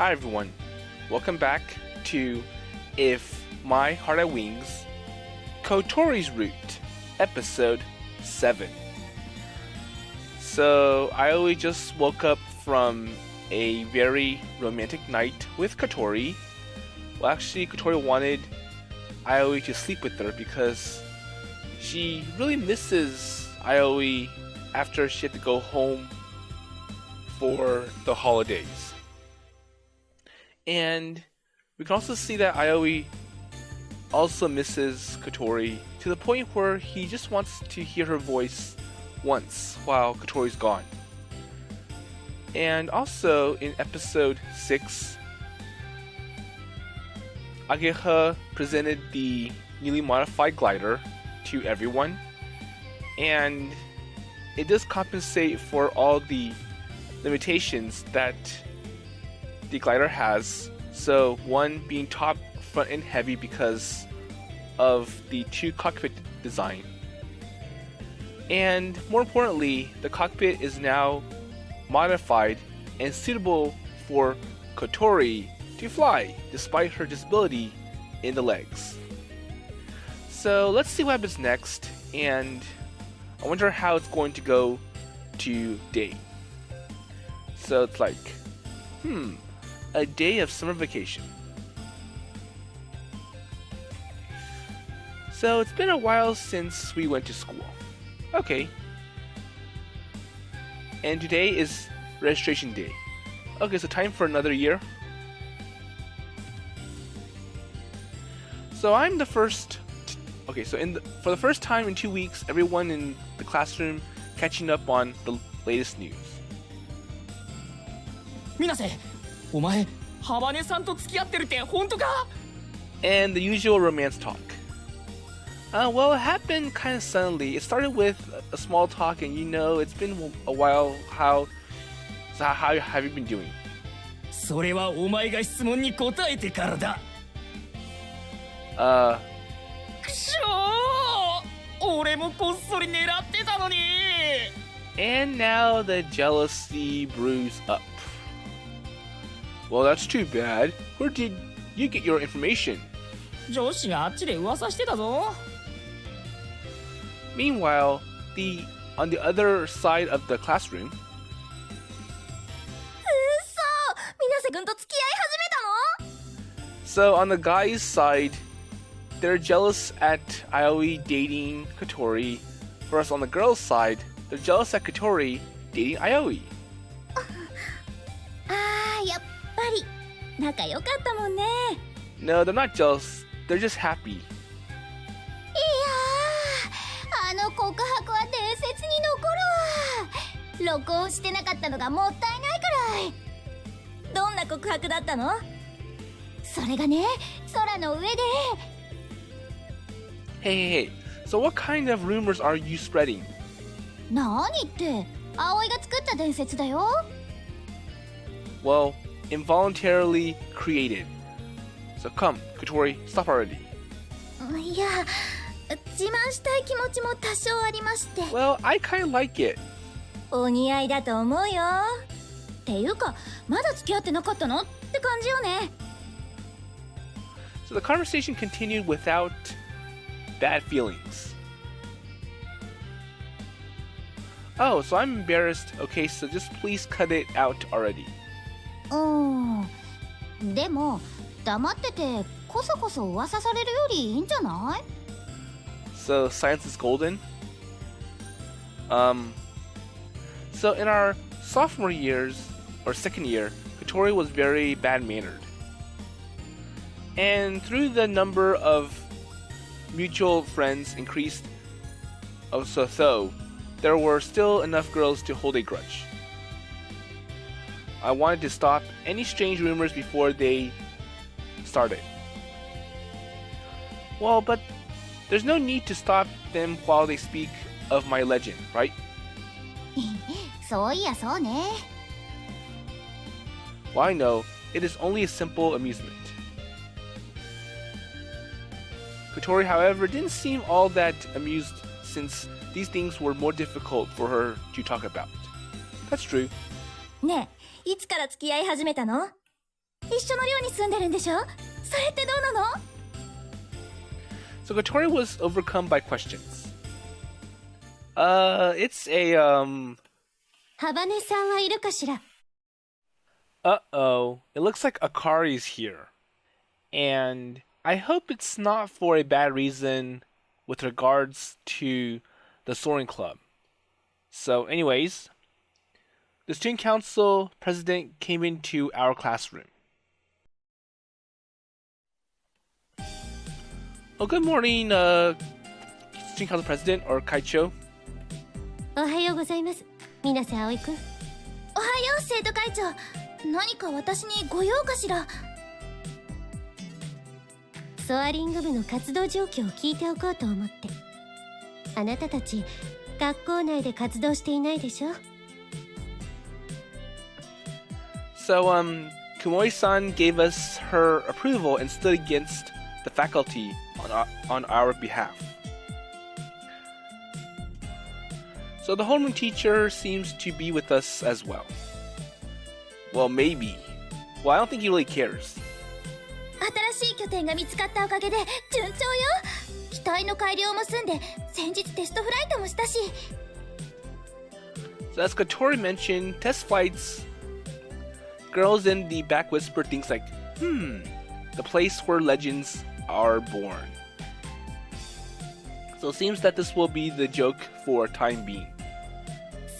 Hi everyone, welcome back to If My Heart Had Wings, Kotori Route, episode 7. So Aoi just woke up from a very romantic night with Kotori. Well, actually, Kotori wanted Aoi to sleep with her because she really misses Aoi after she had to go home for the holidays. And we can also see that Aoi also misses Kotori to the point where he just wants to hear her voice once while Kotori's gone. And also in episode 6, Ageha presented the newly modified glider to everyone, and it does compensate for all the limitations that the glider has. So one being top, front, and heavy because of the 2 cockpit design. And more importantly, the cockpit is now modified and suitable for Kotori to fly despite her disability in the legs. So let's see what happens next, and I wonder how it's going to go today. So it's like, a day of summer vacation. So it's been a while since we went to school. Okay. And today is registration day. Okay, so time for another year. So I'm the first. Okay, so for the first time in 2 weeks, everyone in the classroom catching up on the latest news. 水瀬、お前、Amaneさんと付き合ってるって本当か? And the usual romance talk. Well, it happened kind of suddenly. It started with a small talk, and it's been a while. How have you been doing? それはお前が質問に答えてからだ。くしょー、俺もこっそり狙ってたのに。And now the jealousy brews up. Well, that's too bad. Where did you get your information? 上司があっちで噂してたぞ。Meanwhile, on the other side of the classroom. うっそ、水瀬君と付き合い始めたの? So on the guys' side, they're jealous at Aoi dating Kotori. Whereas on the girls' side, they're jealous at Kotori dating Aoi. あー、やっぱり仲良かったもんね。 No, they're not jealous. They're just happy. いやー、あの告白は伝説に残るわ。録音してなかったのがもったいないくらい。どんな告白だったの？それがね、空の上で。Hey. So what kind of rumors are you spreading? 何って、葵が作った伝説だよ。Well, involuntarily created. So come, Kotori, stop already. いや、自慢したい気持ちも多少ありまして。Well, I kind of like it. お似合いだと思うよ。っていうか、まだ付き合ってなかったのって感じよね。So the conversation continued without bad feelings. Oh, so I'm embarrassed. Okay, so just please cut it out already. でも黙っててこそこそ噂されるよりいいんじゃない？ So silence is golden. So in our sophomore years or second year, Kotori was very bad-mannered. And through the number of mutual friends increased, so there were still enough girls to hold a grudge. I wanted to stop any strange rumors before they started. Well, but there's no need to stop them while they speak of my legend, right? そういやそうね。 Well, I know, it is only a simple amusement. Kotori, however, didn't seem all that amused since these things were more difficult for her to talk about. That's true. ねえ、いつから付き合い始めたの？一緒の寮に住んでるんでしょ？それってどうなの？ So Kotori was overcome by questions. It's a, Amane さんはいるかしら？ Uh-oh. It looks like Akari's here. And I hope it's not for a bad reason with regards to the Soaring Club. So anyways, the student council president came into our classroom. Oh, good morning, student council president or Kaicho. おはようございます。水瀬葵くん。おはよう、生徒会長。何か私にご用かしら？ソアリング部の活動状況を聞いておこうと思って。あなたたち、学校内で活動していないでしょ？ So, Kumoi-san gave us her approval and stood against the faculty on our behalf. So the homeroom teacher seems to be with us as well. Well, maybe. Well, I don't think he really cares. 新しい拠点が見つかったおかげで順調よ。機体の改良も済んで先日テストフライトもしたし。 So as Kotori mentioned, test flights, girls in the back whisper things like, the place where legends are born. So it seems that this will be the joke for time being.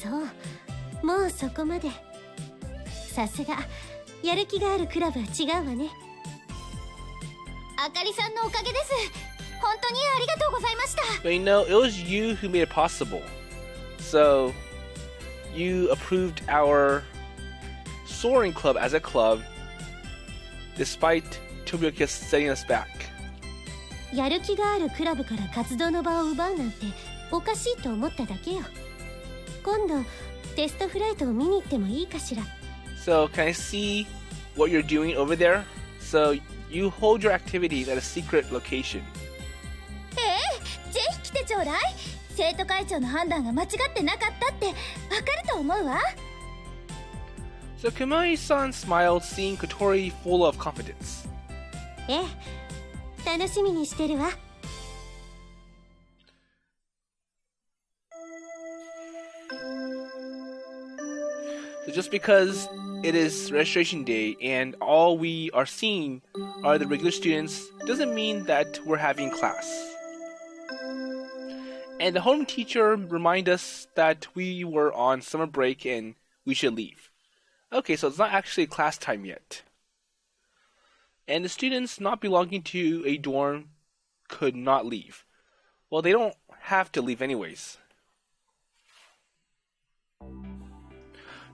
そう、もうそこまで。さすが、やる気があるクラブは違うわね。あかりさんのおかげです。本当にありがとうございました。But you know, it was you who made it possible. So, you approved our Soaring Club as a club, despite Tobioka setting us back. やる気があるクラブから活動の場を奪うなんておかしいと思っただけよ。今度、テストフライトを見に行ってもいいかしら。So, can I see what you're doing over there? So, you hold your activities at a secret location. ぜひ来てちょうだい。生徒会長の判断が間違ってなかったってわかると思うわ。So, Kamai-san smiled, seeing Kotori full of confidence. ええ、楽しみにしてるわ。So just because it is registration day and all we are seeing are the regular students doesn't mean that we're having class. And the home teacher reminded us that we were on summer break and we should leave. Okay, so it's not actually class time yet. And the students not belonging to a dorm could not leave. Well, they don't have to leave anyways.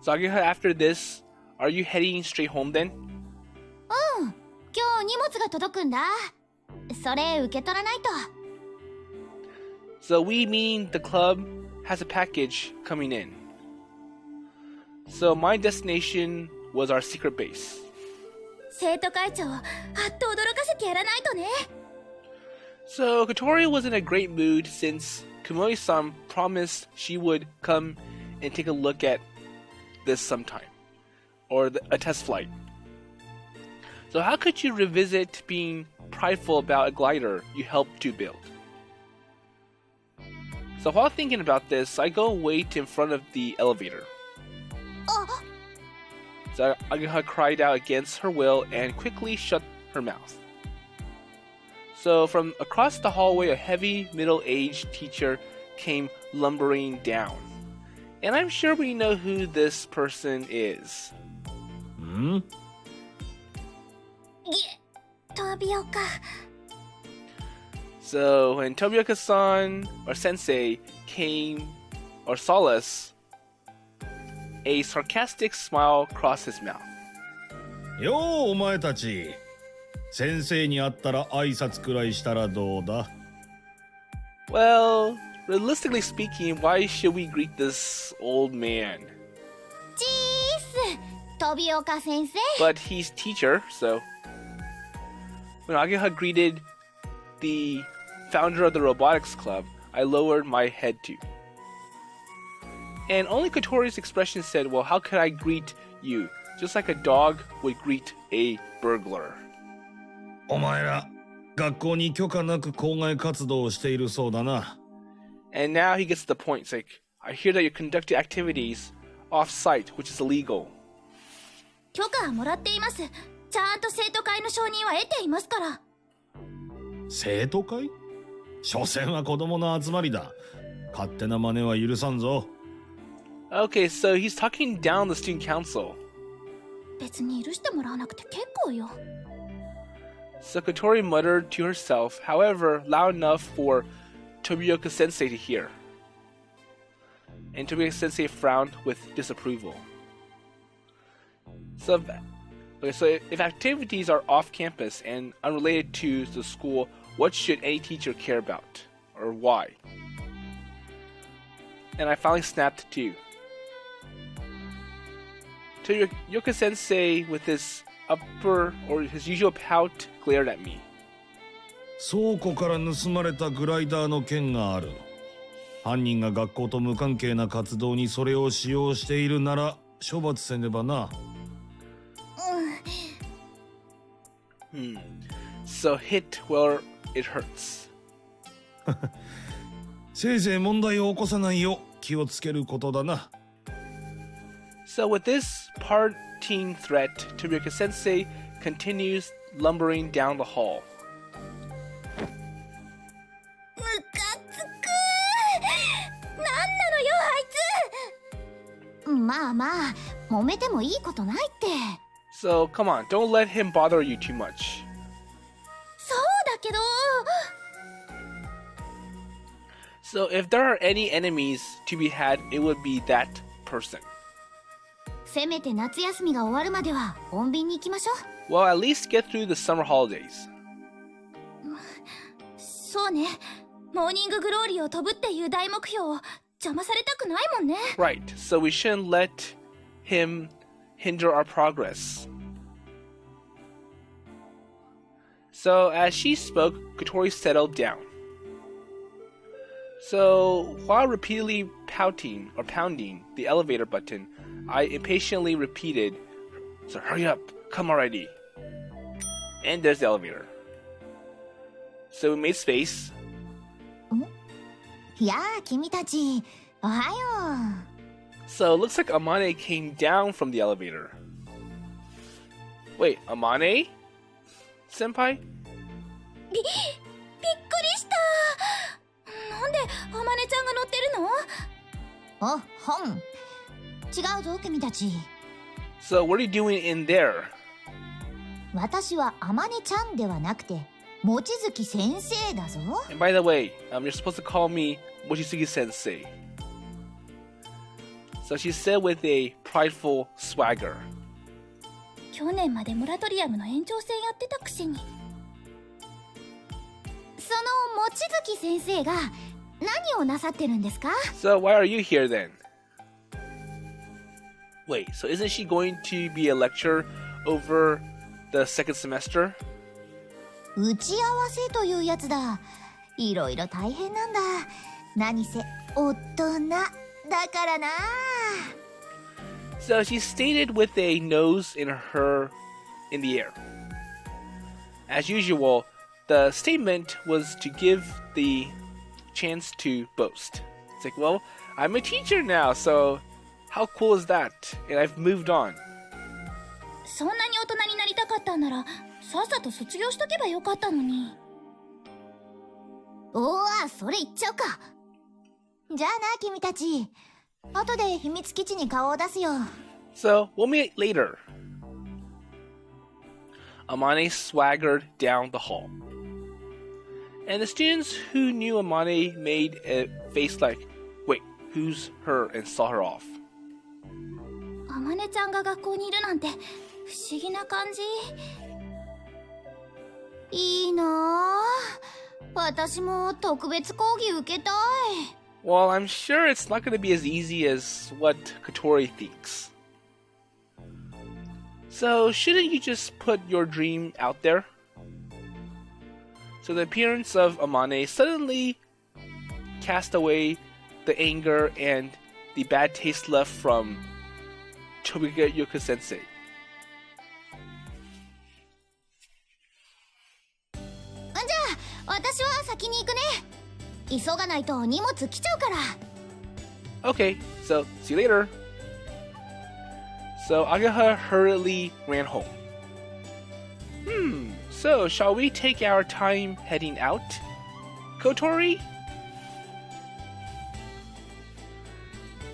So after this, are you heading straight home then? うん、今日荷物が届くんだ。それ受け取らないと。So we, meaning the club, has a package coming in. So my destination was our secret base. 生徒会長、あっと驚かせてやらないとね。So Kotori was in a great mood since Kumoi-san promised she would come and take a look at this sometime, or a test flight. So how could you revisit being prideful about a glider you helped to build? So while thinking about this, I go wait in front of the elevator. So Ageha cried out against her will and quickly shut her mouth. So from across the hallway, a heavy middle-aged teacher came lumbering down. And I'm sure we know who this person is. Tobioka. So when Tobioka-san or sensei came or saw us, a sarcastic smile crossed his mouth. ようお前たち先生に会ったら挨拶くらいしたらどうだ Well, realistically speaking, why should we greet this old man? チース、Tobioka先生。 But he's teacher, so... When Ageha greeted the founder of the robotics club, I lowered my head too. And only Kotori's expression said, well, how could I greet you? just like a dog would greet a burglar. お前ら、学校に許可なく校外活動をしているそうだな。And now he gets to the point. It's like, I hear that you're conducting activities off-site, which is illegal. 許可はもらっています。ちゃんと生徒会の承認は得ていますから。生徒会？所詮は子供の集まりだ。勝手な真似は許さんぞ。Okay, so he's talking down the student council. 別に許してもらわなくて結構よ。So Kotori muttered to herself, however, loud enough for Tobioka-sensei to hear. And Tobioka-sensei frowned with disapproval. So if activities are off campus and unrelated to the school, what should any teacher care about? Or why? And I finally snapped too. Tobioka-sensei, with his his usual pout, glared at me. 倉庫から盗まれたグライダーの件がある。犯人が学校と無関係な活動にそれを使用しているなら処罰せねばな。So hit where it hurts. せいぜい問題を起こさないよう気をつけることだな。So with this parting threat, Tobioka-sensei continues lumbering down the hall. ムカつく。なんなのよあいつ。まあまあ、揉めてもいいことないって。So come on, don't let him bother you too much. そうだけど。So if there are any enemies to be had, it would be that person. せめて夏休みが終わるまでは穏便に行きましょう。Well, at least get through the summer holidays. そうね。モーニンググローリーを飛ぶっていう大目標を邪魔されたくないもんね。Right, so we shouldn't let him hinder our progress. So as she spoke, Kotori settled down. So while repeatedly pounding the elevator button, I impatiently repeated, "So hurry up, come already." And there's the elevator. So we made space. やあ、君たち、おはよう。 So it looks like Amane came down from the elevator. Wait, Amane? Senpai? びっくりした。なんであまねちゃんが乗ってるの？あ、ほん。違うぞ、君たち。So what are you doing in there? 私はあまねちゃんではなくて、望月先生だぞ。And by the way, you're supposed to call me Mochizuki-sensei. So she said with a prideful swagger. 去年までモラトリアムの延長戦やってたくせに。その望月先生が何をなさってるんですか？ So why are you here then? Wait, so isn't she going to be a lecturer over the second semester? 打ち合わせというやつだ。いろいろ大変なんだ。何せ大人だからな。So she stated with a nose in the air. As usual, the statement was to give the chance to boast. It's like, well, I'm a teacher now, so how cool is that? And I've moved on. そんなに大人になりたかったんなら、さっさと卒業しとけばよかったのに。おー、それ言っちゃうか。じゃあな、君たち。後で秘密基地に顔を出すよ。So we'll meet later. Amane swaggered down the hall. And the students who knew Amane made a face like, wait, who's her, and saw her off. あまねちゃんが学校にいるなんて不思議な感じ。いいなあ。私も特別講義受けたい。Well, I'm sure it's not going to be as easy as what Kotori thinks. So, shouldn't you just put your dream out there? So the appearance of Amane suddenly cast away the anger and the bad taste left from Tobioka-sensei. 急がないと荷物来ちゃうから。 Okay, so see you later. So Agaha hurriedly ran home. So shall we take our time heading out, Kotori?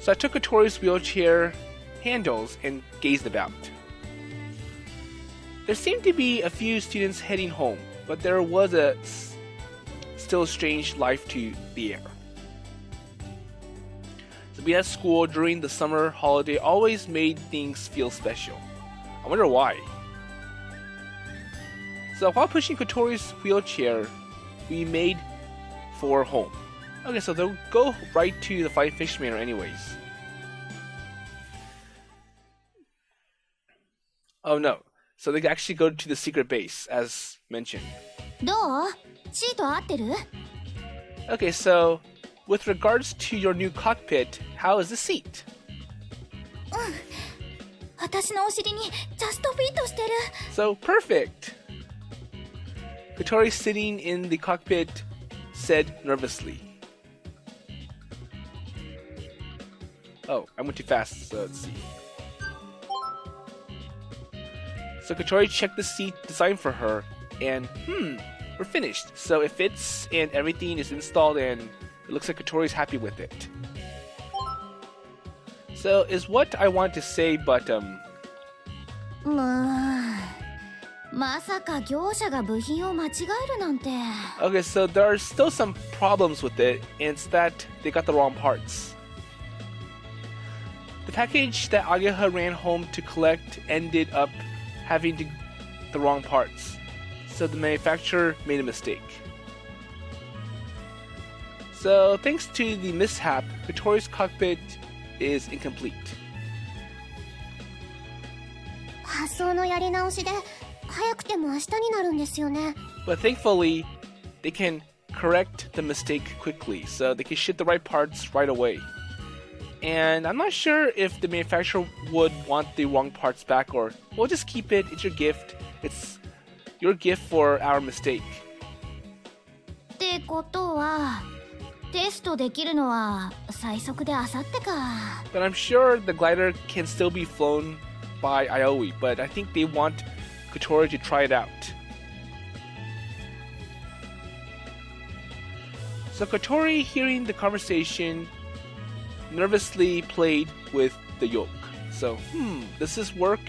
So I took Kotori's wheelchair handles and gazed about. There seemed to be a few students heading home, but there was still a strange life to the air. So being at school during the summer holiday always made things feel special. I wonder why. So while pushing Kotori's wheelchair, we made for home. Okay, so they'll go right to the Flying Fish Manor anyways. Oh no. So they can actually go to the secret base, as mentioned. どう？シート合ってる？ Okay, so with regards to your new cockpit, how is the seat? 私のお尻にジャストフィットしてる。 So perfect! Kotori sitting in the cockpit said nervously. Oh, I went too fast, so let's see. So Kotori checked the seat designed for her, and we're finished. So it fits and everything is installed, and it looks like Kotori's happy with it. So is what I want to say, but まさか業者が部品を間違えるなんて。 okay, so there are still some problems with it, and it's that they got the wrong parts. The package that Agaha ran home to collect ended up having the wrong parts, so the manufacturer made a mistake. So thanks to the mishap, Kotori's cockpit is incomplete. 発送のやり直しで早くても明日になるんですよね。 But thankfully, they can correct the mistake quickly, so they can ship the right parts right away. And I'm not sure if the manufacturer would want the wrong parts back, or we'll just keep it. It's your gift. It's your gift for our mistake. ってことは、テストできるのは最速で明後日か。 But I'm sure the glider can still be flown by Aoi, but I think they want Kotori to try it out. So Kotori, hearing the conversation, nervously played with the yoke. So, does this work?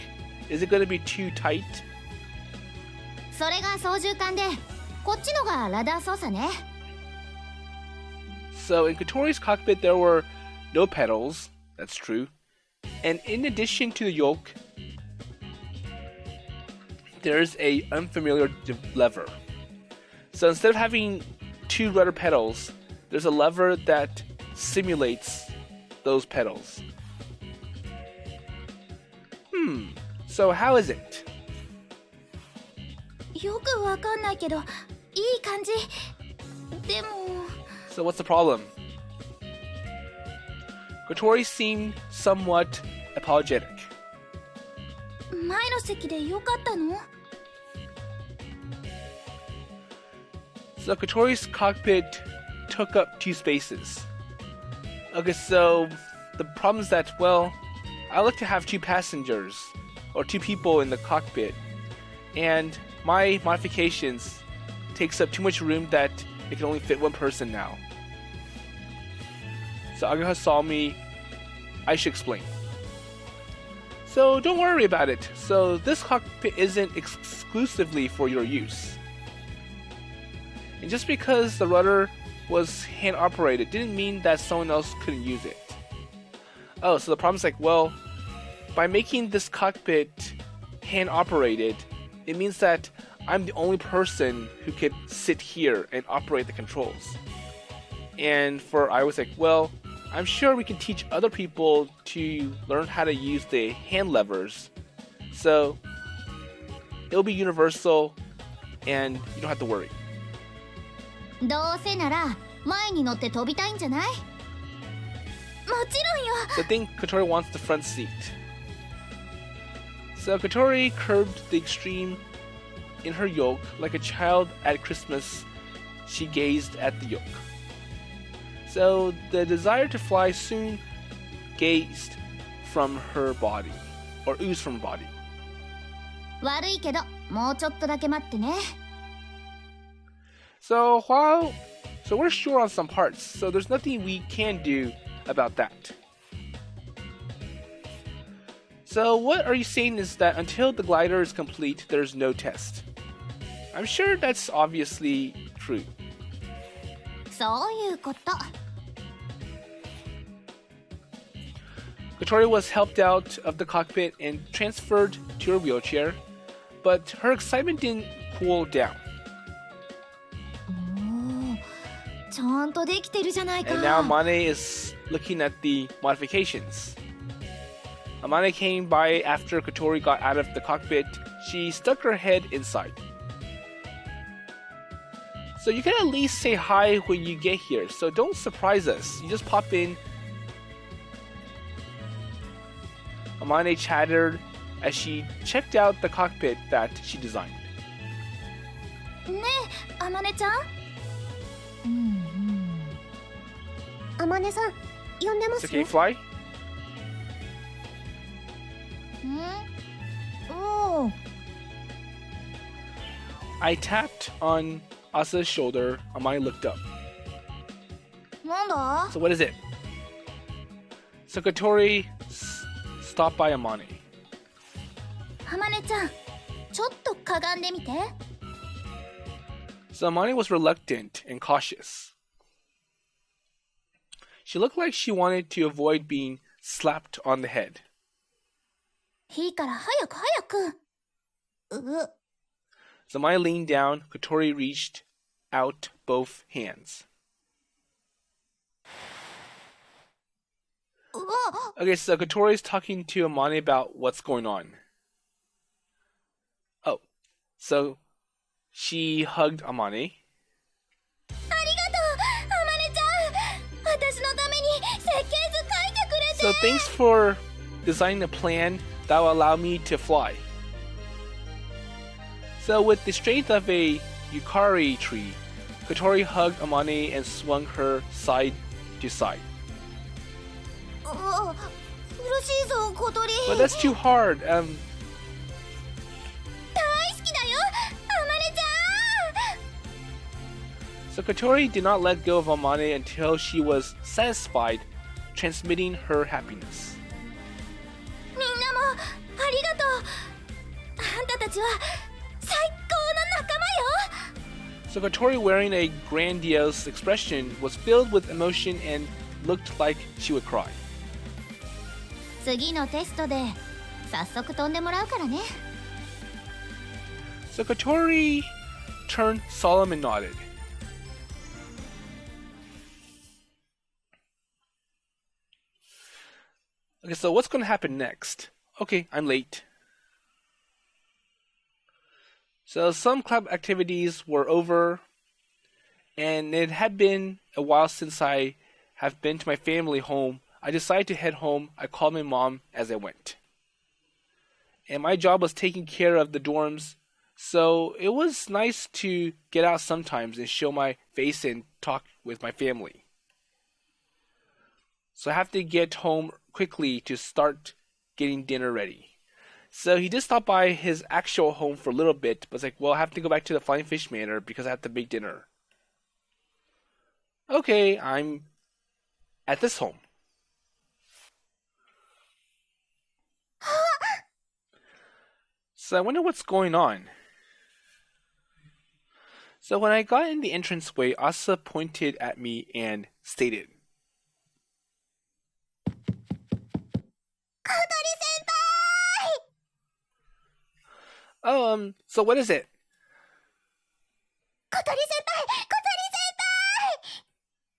Is it going to be too tight? それが操縦桿で、こっちのがラダー操作ね。 So in Kotori's cockpit there were no pedals, that's true. And in addition to the yoke, there's a unfamiliar lever. So instead of having two rudder pedals, there's a lever that simulates those pedals. So how is it? よくわかんないけど、いい感じ。でも。 So what's the problem? Kotori seemed somewhat apologetic. 前の席でよかったの？ So Kotori's cockpit took up two spaces. Okay, so the problem is that, well, I like to have two passengers, or two people in the cockpit, and my modifications takes up too much room that it can only fit one person now. So Agaha saw me. I should explain. So don't worry about it. So this cockpit isn't exclusively for your use. And just because the rudder was hand operated didn't mean that someone else couldn't use it. Oh, so the problem's like, well, by making this cockpit hand operated, it means that I'm the only person who could sit here and operate the controls. And I was like, well, I'm sure we can teach other people to learn how to use the hand levers. So it'll be universal and you don't have to worry. どうせなら前に乗って飛びたいんじゃない？もちろんよ。 So I think Kotori wants the front seat. So Kotori curbed the extreme in her yoke like a child at Christmas. She gazed at the yoke. So the desire to fly soon gazed from her body, or oozed from her body. 悪いけどもうちょっとだけ待ってね。 So we're short on some parts, so there's nothing we can do about that. So what are you saying is that until the glider is complete, there's no test? I'm sure that's obviously true. そういうこと。 Kotori was helped out of the cockpit and transferred to her wheelchair, but her excitement didn't cool down. おー、ちゃんとできてるじゃないか。 And now Amane is looking at the modifications. Amane came by after Kotori got out of the cockpit. She stuck her head inside. So you can at least say hi when you get here, so don't surprise us. You just pop in. Amane chattered as she checked out the cockpit that she designed. ねえ、あまねちゃん。あまねさん、呼んでま It's すよ。 okay, fly? おー。 I tapped on Asa's shoulder. Amane looked up. なんだ？ So what is it? So Kotori stopped by Amane. あまねちゃん、ちょっとかがんでみて。 So Amane was reluctant and cautious. She looked like she wanted to avoid being slapped on the head. いいから早く早く。So Amane leaned down. Kotori reached out both hands. うわ。 Okay, so Kotori's talking to Amane about what's going on. Oh, so she hugged Amane. ありがとう、あまねちゃん。私のために設計図書いてくれて。 So thanks for designing a plan that will allow me to fly. So with the strength of a Akari tree, Kotori hugged Amane and swung her side to side. 苦しいぞ、小鳥。 But that's too hard. 大好きだよ、あまねちゃん。 So Kotori did not let go of Amane until she was satisfied, transmitting her happiness. みんなもありがとう。あんたたちは最高の仲間よ。 So Kotori, wearing a grandiose expression, was filled with emotion and looked like she would cry. 次のテストで早速飛んでもらうからね。 So Kotori turned solemn and nodded. Okay, so what's going to happen next? Okay, I'm late. So some club activities were over, and it had been a while since I have been to my family home. I decided to head home. I called my mom as I went. And my job was taking care of the dorms, so it was nice to get out sometimes and show my face and talk with my family. So I have to get home quickly to start getting dinner ready. So he did stop by his actual home for a little bit, but was like, well, I have to go back to the Flying Fish Manor because I have to make dinner. Okay, I'm at this home. So I wonder what's going on. So when I got in the entranceway, Asa pointed at me and stated, "Oh, so what is it?" 小鳥先輩、小鳥先輩。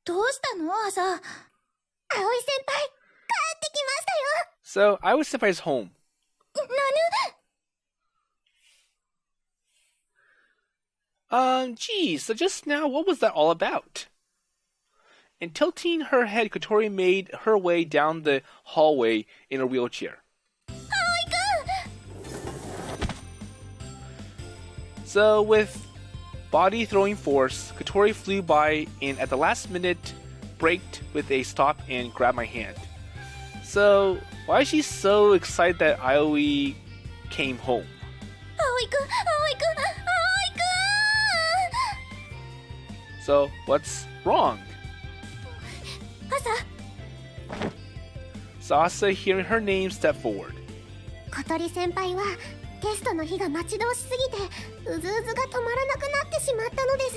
どうしたの、朝。葵先輩、帰ってきましたよ。 So I was Senpai's home. なぬ。 Geez, so just now, what was that all about? And tilting her head, Kotori made her way down the hallway in a wheelchair. So with body throwing force, Kotori flew by and at the last minute braked with a stop and grabbed my hand. So, why is she so excited that Aoi came home? 葵くん So, what's wrong? 朝 So Asa, hearing her name, stepped forward. 小鳥先輩はテストの日が待ち遠しすぎてうずうずが止まらなくなってしまったのです。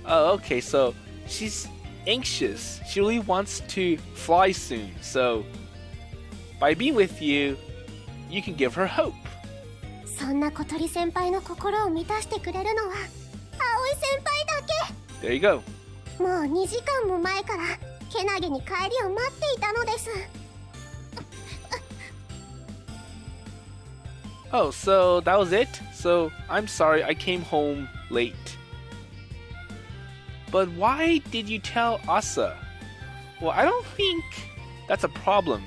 Oh, okay, so she's anxious. She really wants to fly soon. So, by being with you, you can give her hope. そんな小鳥先輩の心を満たしてくれるのは葵先輩だ There you go. け。もう2時間も前からけなげに帰りを待っていたのです。 Oh, so that was it? So, I'm sorry I came home late. But why did you tell Asa? Well, I don't think that's a problem.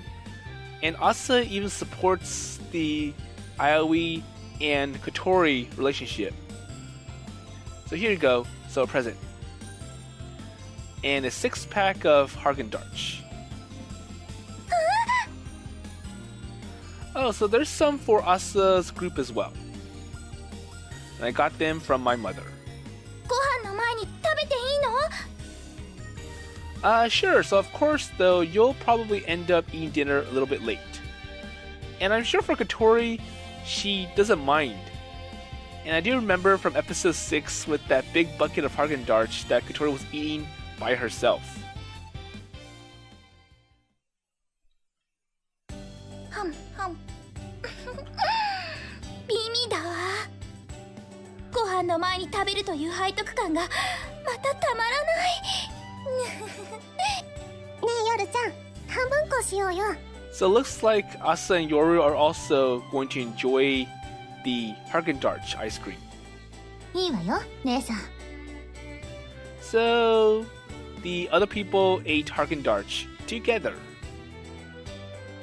And Asa even supports the Aoi and Kotori relationship. So here you go. So a present. And a 6-pack of Haagen-Dazs. Oh, so there's some for Asa's group as well. And I got them from my mother. ご飯の前に食べていいの？ Sure. So of course, though, you'll probably end up eating dinner a little bit late. And I'm sure for Kotori, she doesn't mind. And I do remember from episode 6 with that big bucket of Haagen-Dazs that Kotori was eating by herself. はんはん美味だわ。ご飯の前に食べるという背徳感がまたたまらない。ねえヨルちゃん、半分こしようよ。 So it looks like Asa and Yoru are also going to enjoy the Haagen-Dazs ice cream. いいわよ、姉さん。 So the other people ate Haagen-Dazs together.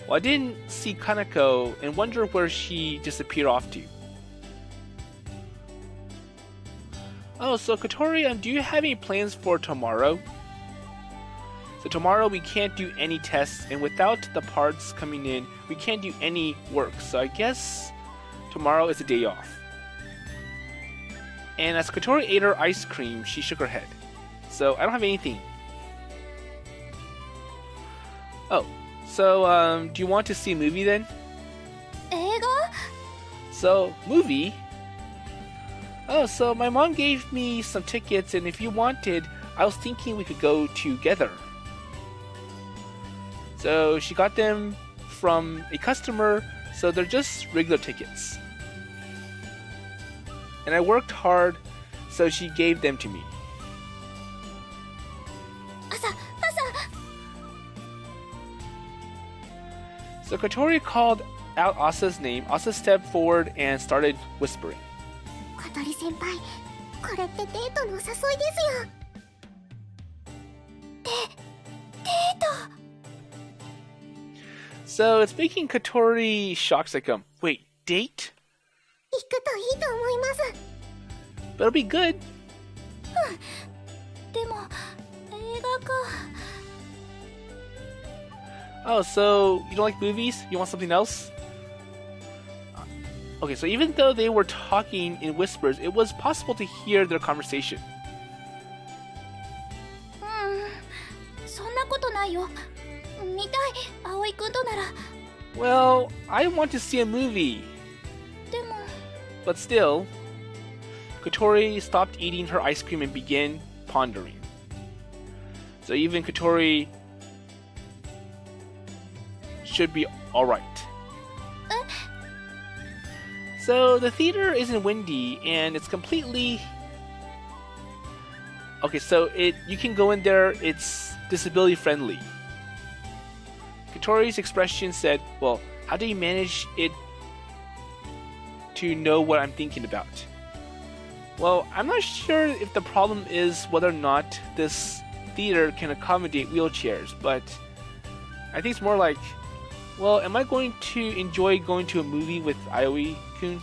Well, I didn't see Kaneko and wonder where she disappeared off to. Oh, so Kotori, do you have any plans for tomorrow? So tomorrow we can't do any tests, and without the parts coming in, we can't do any work. So I guess tomorrow is a day off. And as Kotori ate her ice cream, she shook her head. So I don't have anything. Oh, so do you want to see a movie then? 映画？ So, movie? Oh, so my mom gave me some tickets, and if you wanted, I was thinking we could go together. So she got them from a customer, so they're just regular tickets. And I worked hard, so she gave them to me. 朝。 So Kotori called out Asa's name. Asa stepped forward and started whispering. 小鳥先輩、これってデートのお誘いですよ。デート。 So it's making Kotori shocked, like, wait, date? 行くといいと思います。 But it'll be good. でも映画か。 Oh, so you don't like movies? You want something else? Okay, so even though they were talking in whispers, it was possible to hear their conversation. そんなことないよ。見たい、葵くんとなら。 Well, I want to see a movie. でも But still, Kotori stopped eating her ice cream and began pondering. So even Kotori should be alright. So the theater isn't windy and it's completely... Okay, so you can go in there, it's disability friendly. Kotori's expression said, well, how do you manage it to know what I'm thinking about? Well, I'm not sure if the problem is whether or not this theater can accommodate wheelchairs, but I think it's more like, well, am I going to enjoy going to a movie with Aoi-kun?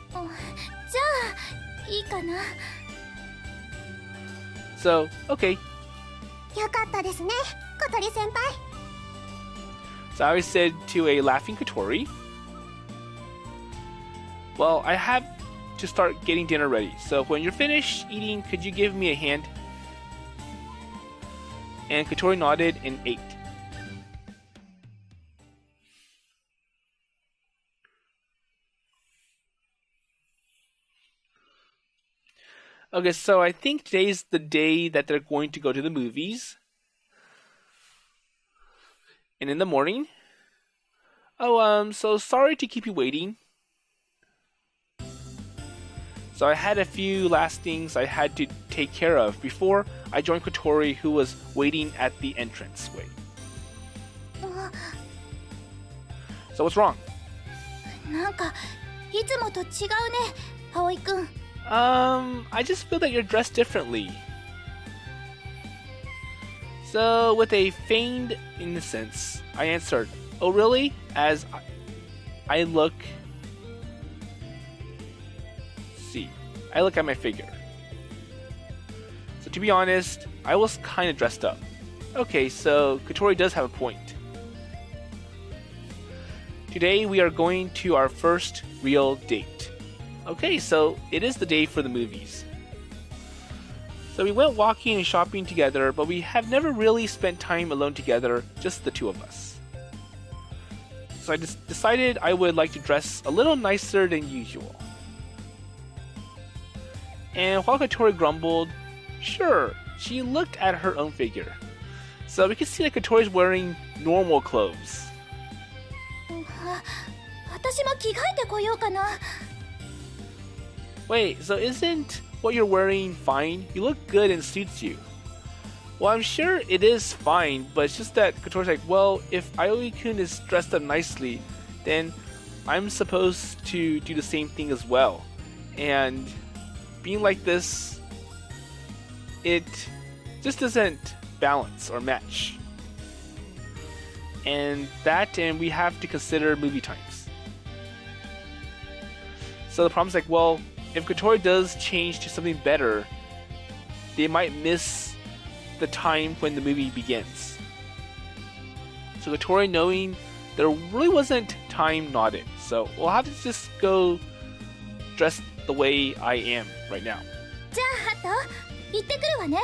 じゃあいいかな。 So, okay. よかったですね、小鳥先輩。 So I said to a laughing Kotori, well, I have to start getting dinner ready, so when you're finished eating, could you give me a hand? And Kotori nodded and ate. Okay, so I think today's the day that they're going to go to the movies. And in the morning, oh, so sorry to keep you waiting. So I had a few last things I had to take care of before I joined Kotori, who was waiting at the entranceway. So what's wrong? なんかいつもと違うね、葵くん。I just feel that you're dressed differently. So, with a feigned innocence, I answered, "Oh really?" As I look at my figure. So to be honest, I was kind of dressed up. Okay, so Kotori does have a point. Today we are going to our first real date. Okay, so it is the day for the movies. So we went walking and shopping together, but we have never really spent time alone together, just the two of us. So I just decided I would like to dress a little nicer than usual. And while Kotori grumbled, sure, she looked at her own figure. So we can see that Kotori's wearing normal clothes. 私も着替えてこようかな。 Wait, so isn't what you're wearing fine? You look good and suits you. Well, I'm sure it is fine, but it's just that Kotori's like, well, if Aoi-kun is dressed up nicely, then I'm supposed to do the same thing as well. And being like this, it just doesn't balance or match. And we have to consider movie times. So the problem's like, well, if Kotori does change to something better, they might miss the time when the movie begins. So Kotori, knowing there really wasn't time, nodded. So we'll have to just go dressed the way I am right now. じゃあハト、行ってくるわね。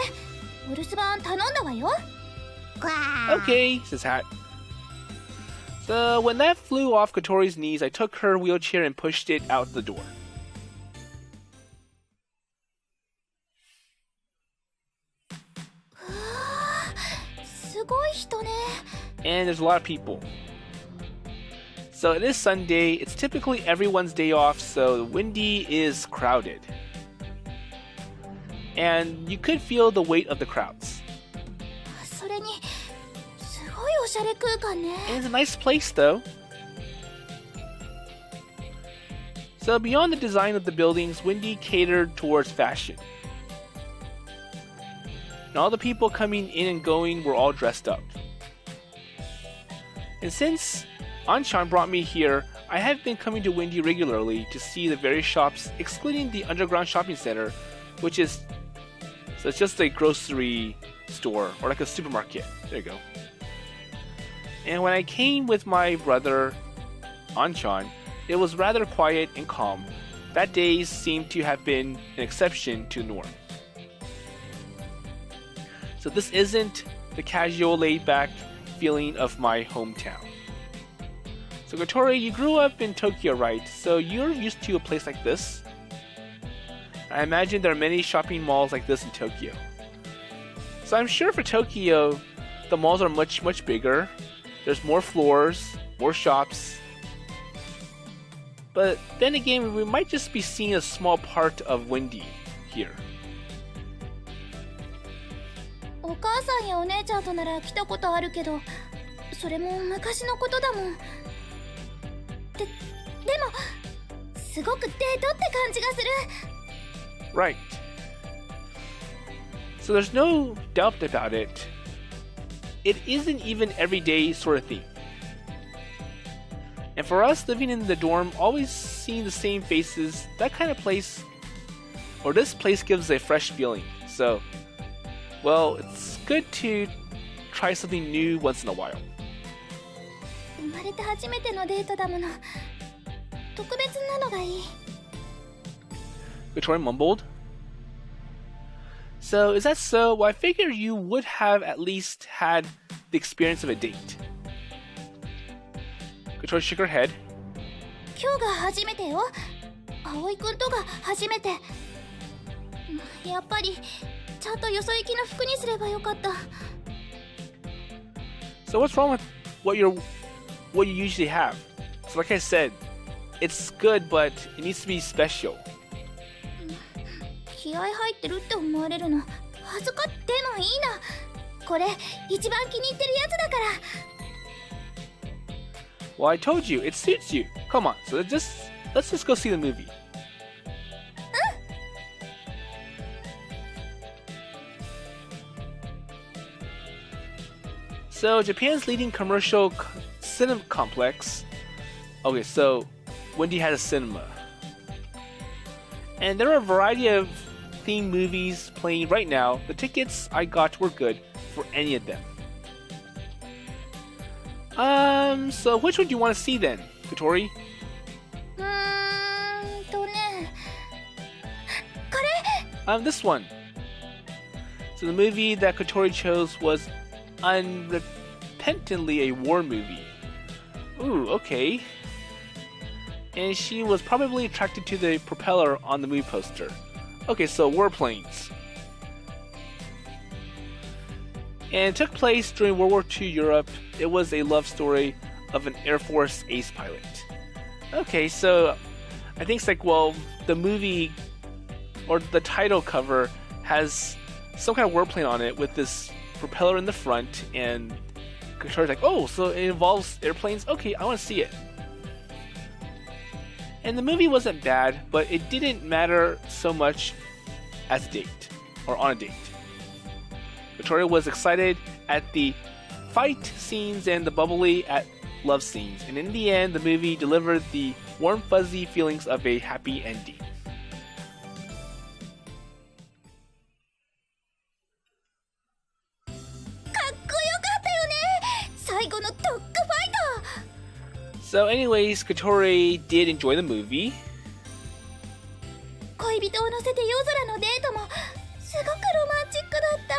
お留守番頼んだわよ。Okay, says Hat. So when that flew off Kotori's knees, I took her wheelchair and pushed it out the door. And there's a lot of people. So it is Sunday. It's typically everyone's day off, so Windy is crowded. And you could feel the weight of the crowds. それにすごいおしゃれ空間ね。 And it's a nice place, though. So beyond the design of the buildings, Windy catered towards fashion. And all the people coming in and going were all dressed up. And since Anshan brought me here, I have been coming to Windy regularly to see the various shops, excluding the underground shopping center, which is, so it's just a grocery store or like a supermarket. There you go. And when I came with my brother Anshan, it was rather quiet and calm. That day seemed to have been an exception to the norm. So this isn't the casual, laid-back feeling of my hometown. So Kotori, you grew up in Tokyo, right? So you're used to a place like this? I imagine there are many shopping malls like this in Tokyo. So I'm sure for Tokyo, the malls are much, much bigger. There's more floors, more shops. But then again, we might just be seeing a small part of Windy here. お母さんやお姉ちゃんとなら来たことあるけど、それも昔のことだもん。でもすごくデートって感じがする。 Right. So there's no doubt about it. It isn't even everyday sort of thing. And for us living in the dorm, always seeing the same faces, that kind of place, or this place gives a fresh feeling. So Well, it's good to try something new once in a while. 生まれて初めてのデートだもの。特別なのがいい。Kotori mumbled. So, is that so? Well, I figure you would have at least had the experience of a date. Kotori shook her head. 今日が初めてよ。葵くんとが初めて。やっぱりちゃんとよそ行きの服にすればよかった。So what's wrong with what you usually have? So like I said, it's good, but it needs to be special. 気合入ってるって思われるの恥ずかってもいいな。これ一番気に入ってるやつだから。Well, I told you, it suits you. Come on, so let's just go see the movie. So, Japan's leading commercial cinema complex. Okay, so Wendy has a cinema. And there are a variety of themed movies playing right now. The tickets I got were good for any of them. So which one do you want to see then, Kotori? これ This one. So the movie that Kotori chose was unrepentantly a war movie. Ooh, okay. And she was probably attracted to the propeller on the movie poster. Okay, so warplanes. And it took place during World War II Europe. It was a love story of an Air Force ace pilot. Okay, so I think it's like, well, the movie or the title cover has some kind of warplane on it with this propeller in the front, and Kotori's like, oh, so it involves airplanes? Okay, I want to see it. And the movie wasn't bad, but it didn't matter so much as a date, or on a date. Kotori was excited at the fight scenes and the bubbly at love scenes, and in the end, the movie delivered the warm, fuzzy feelings of a happy ending. So anyways, Kotori did enjoy the movie. 恋人を乗せて夜空のデートもすごくロマンチックだった。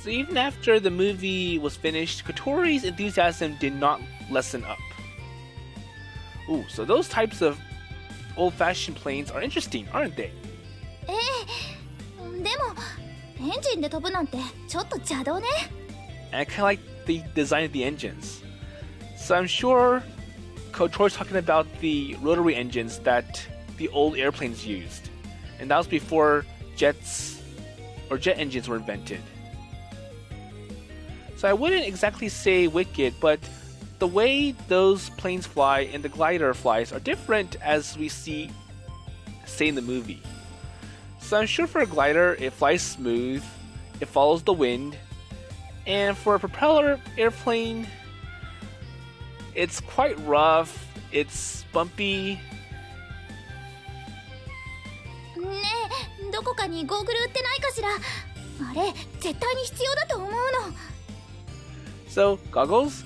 So even after the movie was finished, Kotori's enthusiasm did not lessen up. Ooh, so those types of old-fashioned planes are interesting, aren't they? ええ、でもエンジンで飛ぶなんてちょっと邪道ね。 And I kind of like the design of the engines. So I'm sure Kotori's talking about the rotary engines that the old airplanes used. And that was before jets or jet engines were invented. So I wouldn't exactly say wicked, but the way those planes fly and the glider flies are different as we see, say, in the movie. So I'm sure for a glider, it flies smooth, it follows the wind, and for a propeller airplane, it's quite rough, it's bumpy. ねえ、どこかにゴーグル売ってないかしら。あれ、絶対に必要だと思うの。So, goggles?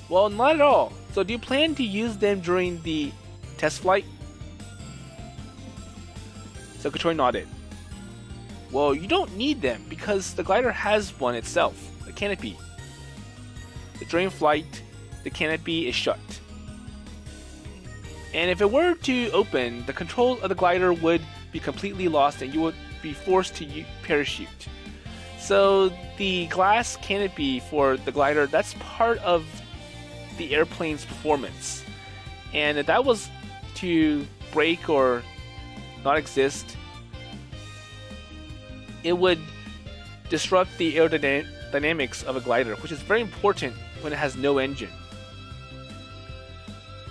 Well, not at all. So do you plan to use them during the test flight? So Kotori nodded. Well, you don't need them because the glider has one itself, a canopy. During flight, the canopy is shut. And if it were to open, the controls of the glider would be completely lost and you would be forced to parachute. So the glass canopy for the glider, that's part of the airplane's performance. And if that was to break or not exist, it would disrupt the aerodynamics of a glider, which is very important when it has no engine.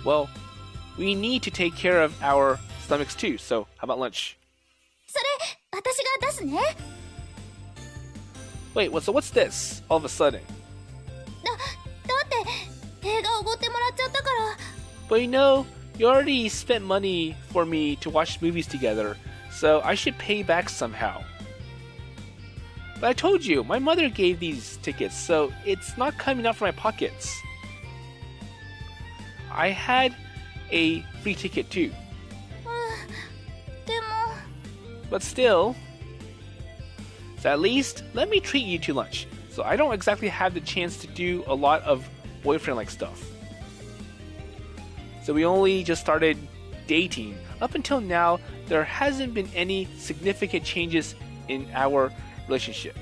Well, we need to take care of our stomachs too, so how about lunch? それ、私が出すね。Wait, so what's this, all of a sudden? だって映画おごってもらっちゃったから。 But you know, you already spent money for me to watch movies together, so I should pay back somehow. But I told you, my mother gave these tickets, so it's not coming out from my pockets. I had a free ticket too. でも But still, so at least let me treat you to lunch. So I don't exactly have the chance to do a lot of boyfriend-like stuff. So we only just started dating. Up until now, there hasn't been any significant changes in our relationship.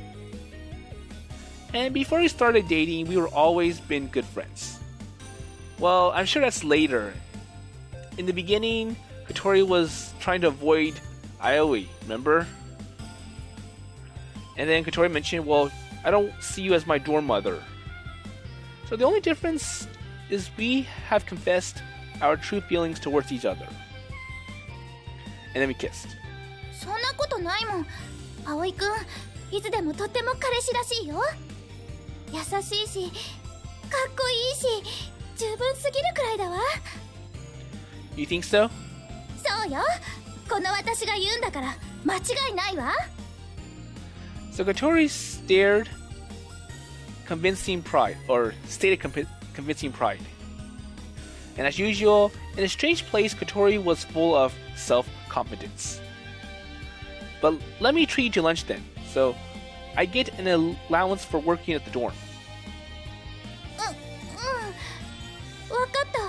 And before we started dating, we were always been good friends. Well, I'm sure that's later. In the beginning, Kotori was trying to avoid Aoi, remember? And then Kotori mentioned, well, I don't see you as my dorm mother. So the only difference is we have confessed our true feelings towards each other. And then we kissed. そんなことないもん。葵くん、いつでもとっても彼氏らしいよ。優しいし、かっこいいし、十分すぎるくらいだわ。You think so? そうよ。この私が言うんだから間違いないわ。So Kotori stated convincing pride. And as usual, in a strange place, Kotori was full of self-confidence. But let me treat you to lunch then. So I get an allowance for working at the dorm. わかった。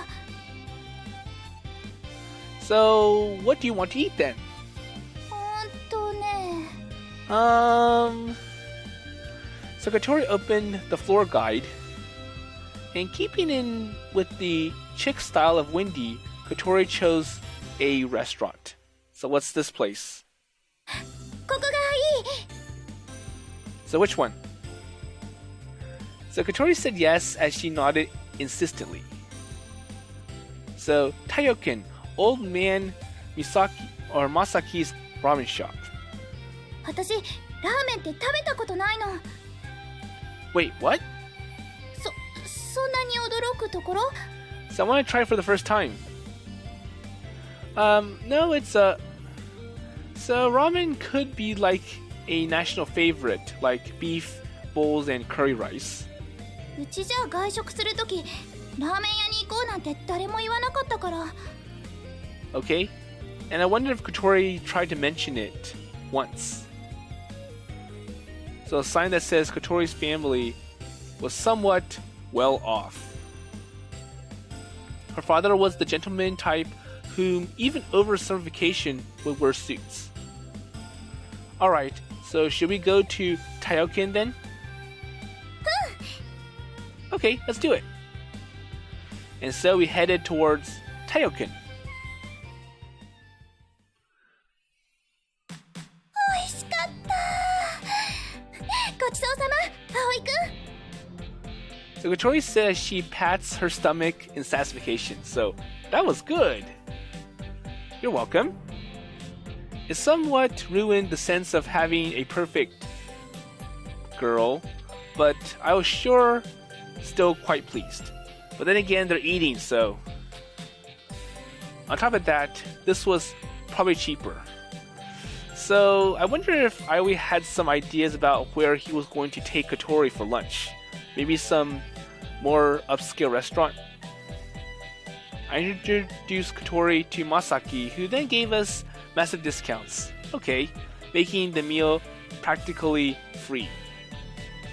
So what do you want to eat then? ね。So Kotori opened the floor guide, and keeping in with the chick style of Wendy, Kotori chose a restaurant. So what's this place? ここがいい。 So which one? So Kotori said yes as she nodded insistently. So Taioken, old man Masaki's ramen shop. 私、ラーメンって食べたことないの。 Wait, what? そんなに驚くところ？ So I want to try it for the first time. No, it's So ramen could be like a national favorite, like beef bowls and curry rice. うちじゃ外食するとき、ラーメン屋に行こうなんて誰も言わなかったから。 Okay? And I wonder if Kotori tried to mention it once. So a sign that says Kotori's family was somewhat well off. Her father was the gentleman type whom even over summer vacation would wear suits. Alright, so should we go to Taioken then? Okay, let's do it. And so we headed towards Taioken. 美味しかった。ごちそうさま、葵くん。 So Kotori says she pats her stomach in satisfaction, so that was good. You're welcome. It somewhat ruined the sense of having a perfect girl, but I was sure still quite pleased. But then again, they're eating, so... On top of that, this was probably cheaper. So I wonder if Aoi had some ideas about where he was going to take Kotori for lunch. Maybe some more upscale restaurant. I introduced Kotori to Masaki, who then gave us massive discounts. Okay, making the meal practically free.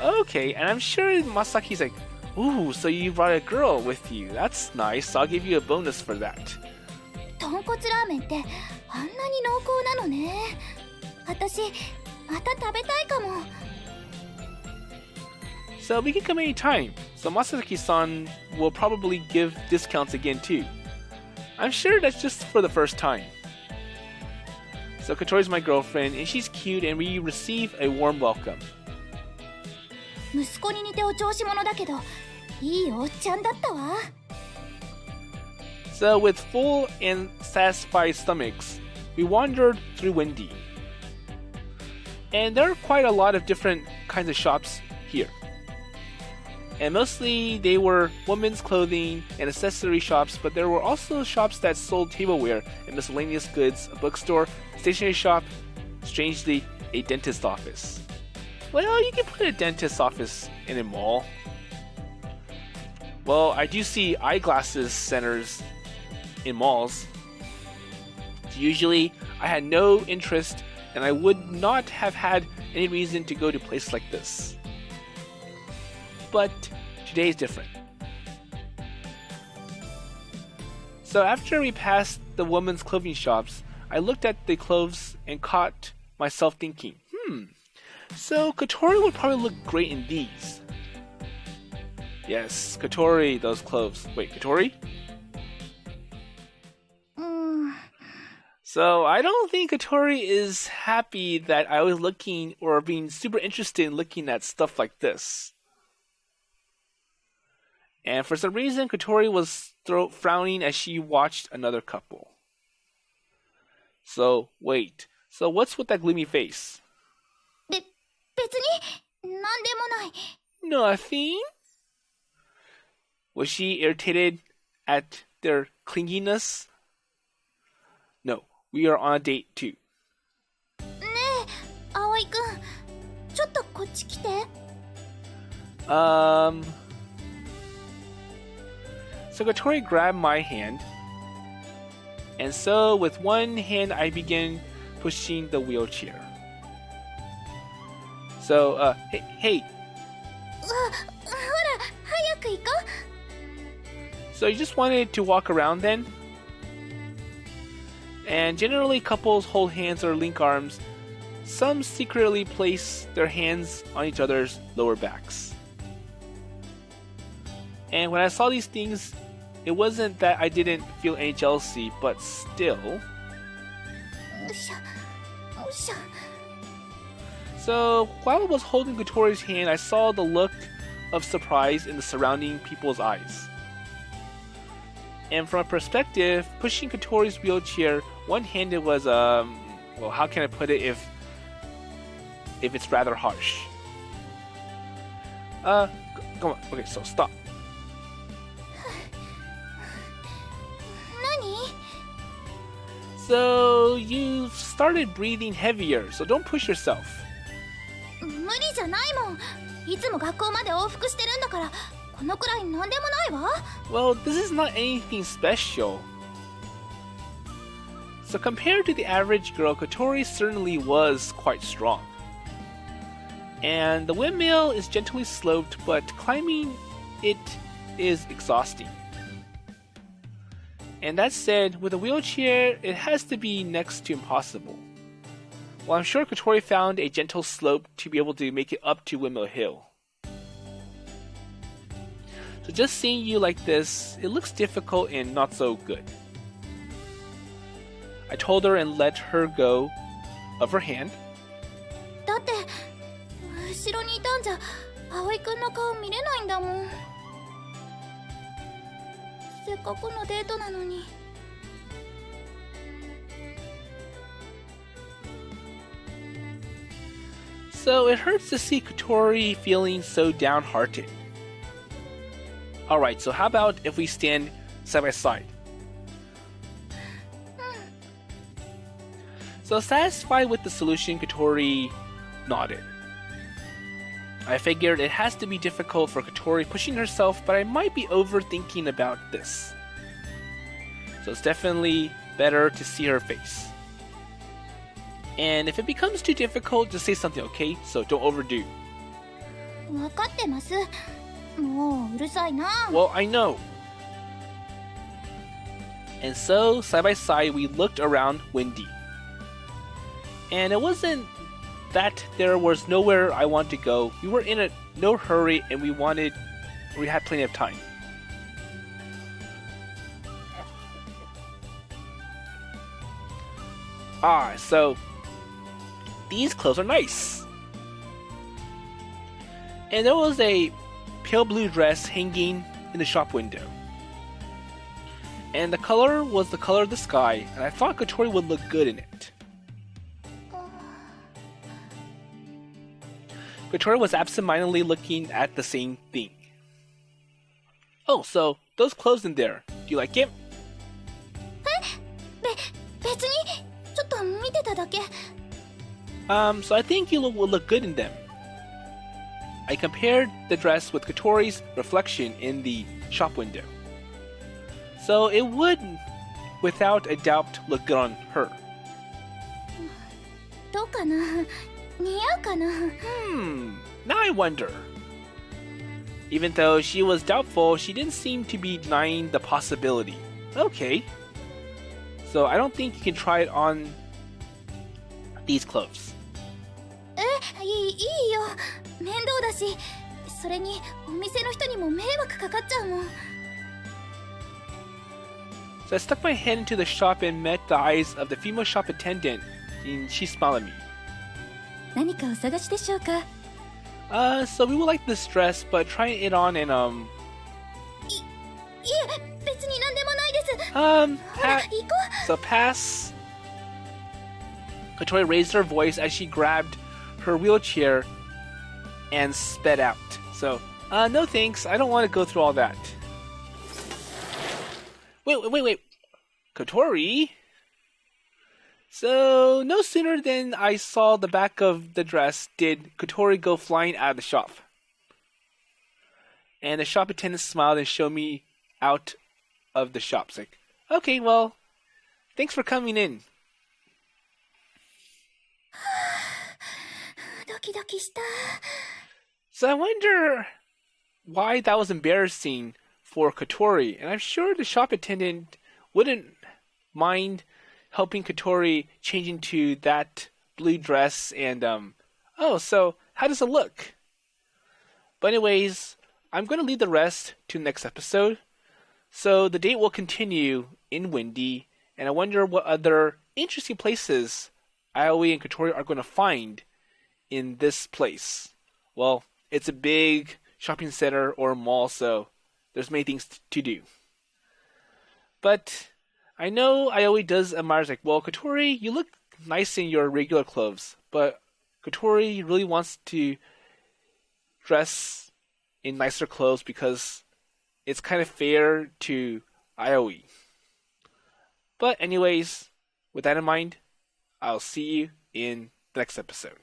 Okay, and I'm sure Masaki's like, ooh, so you brought a girl with you. That's nice. I'll give you a bonus for that. 豚骨ラーメンってあんなに濃厚なのね。私、また食べたいかも。 So we can come anytime. So Masaki-san will probably give discounts again too. I'm sure that's just for the first time. So Kotori's my girlfriend, and she's cute, and we receive a warm welcome. 息子に似てお調子者だけど、いいおっちゃんだったわ。 So with full and satisfied stomachs, we wandered through Wendy. And there are quite a lot of different kinds of shops here. And mostly they were women's clothing and accessory shops, but there were also shops that sold tableware and miscellaneous goods, a bookstore, stationery shop, strangely, a dentist office. Well, you can put a dentist office in a mall. Well, I do see eyeglasses centers in malls. Usually, I had no interest and I would not have had any reason to go to a place like this. But today is different. So after we passed the women's clothing shops, I looked at the clothes and caught myself thinking, so Kotori would probably look great in these. Yes, Kotori, those clothes. Wait, Kotori? So I don't think Kotori is happy that I was looking or being super interested in looking at stuff like this. And for some reason, Kotori was frowning as she watched another couple. So, wait. So what's with that gloomy face? 別になんでもない。 Nothing? Was she irritated at their clinginess? No, we are on a date too. ねえ、葵くん、ちょっとこっち来て。So Kotori grabbed my hand, and so with one hand I began pushing the wheelchair. So, hey. ほら、早く行こう。 So you just wanted to walk around then? And generally couples hold hands or link arms. Some secretly place their hands on each other's lower backs. And when I saw these things, it wasn't that I didn't feel any jealousy, but still. よいしょ、よいしょ。 So while I was holding Kotori's hand, I saw the look of surprise in the surrounding people's eyes. And from a perspective, pushing Kotori's wheelchair one-handed was, well, how can I put it if it's rather harsh? Come on, okay, so stop. 何？ So you started breathing heavier, so don't push yourself. 無理じゃないもん。いつも学校まで往復してるんだから、このくらいなんでもないわ。 Well, this is not anything special. So compared to the average girl, Kotori certainly was quite strong. And the windmill is gently sloped, but climbing it is exhausting. And that said, with a wheelchair, it has to be next to impossible. Well, I'm sure Kotori found a gentle slope to be able to make it up to Windmill Hill. So just seeing you like this, it looks difficult and not so good. I told her and let her go of her hand. だって後ろにいたんじゃ葵くんの顔見れないんだもん。せっかくのデートなのに。 So it hurts to see Kotori feeling so downhearted. Alright, so how about if we stand side by side? So satisfied with the solution, Kotori nodded. I figured it has to be difficult for Kotori pushing herself, but I might be overthinking about this. So it's definitely better to see her face. And if it becomes too difficult, just say something, okay? So don't overdo. 分かってます。もううるさいな。 Well, I know. And so, side by side, we looked around Windy. And it wasn't that there was nowhere I wanted to go. We were in no hurry and we had plenty of time. So these clothes are nice. And there was a pale blue dress hanging in the shop window. And the color was the color of the sky, and I thought Kotori would look good in it. Kotori was absentmindedly looking at the same thing. Oh, so those clothes in there, do you like it? 別にちょっと見てただけ。 So I think you will look good in them. I compared the dress with Kotori's reflection in the shop window. So it would, without a doubt, look good on her. どうかな、似合うかな。 Now I wonder. Even though she was doubtful, she didn't seem to be denying the possibility. Okay. So I don't think you can try it on these clothes. いいよ、面倒だし、それにお店の人にも迷惑かかっちゃうもん。 So I stuck my head into the shop and met the eyes of the female shop attendant, and she smiled at me. 何かお探しでしょうか。 So we would like this dress, but trying it on and いえ、別に何でもないです。 ほら、行こう。 So pass. Kotori raised her voice as she grabbed her wheelchair and sped out. So, no thanks. I don't want to go through all that. Wait. Kotori? So, no sooner than I saw the back of the dress did Kotori go flying out of the shop. And the shop attendant smiled and showed me out of the shop. It's like, okay, well, thanks for coming in. ドキドキした。 So I wonder why that was embarrassing for Kotori, and I'm sure the shop attendant wouldn't mind helping Kotori change into that blue dress and oh, so how does it look? But anyways, I'm going to leave the rest to the next episode. So the date will continue in Windy, and I wonder what other interesting places Aoi and Kotori are going to find in this place. Well, it's a big shopping center or mall, so there's many things to do. But I know Aoi does admire, like, well, Kotori, you look nice in your regular clothes, but Kotori really wants to dress in nicer clothes because it's kind of fair to Aoi. But anyways, with that in mind, I'll see you in the next episode.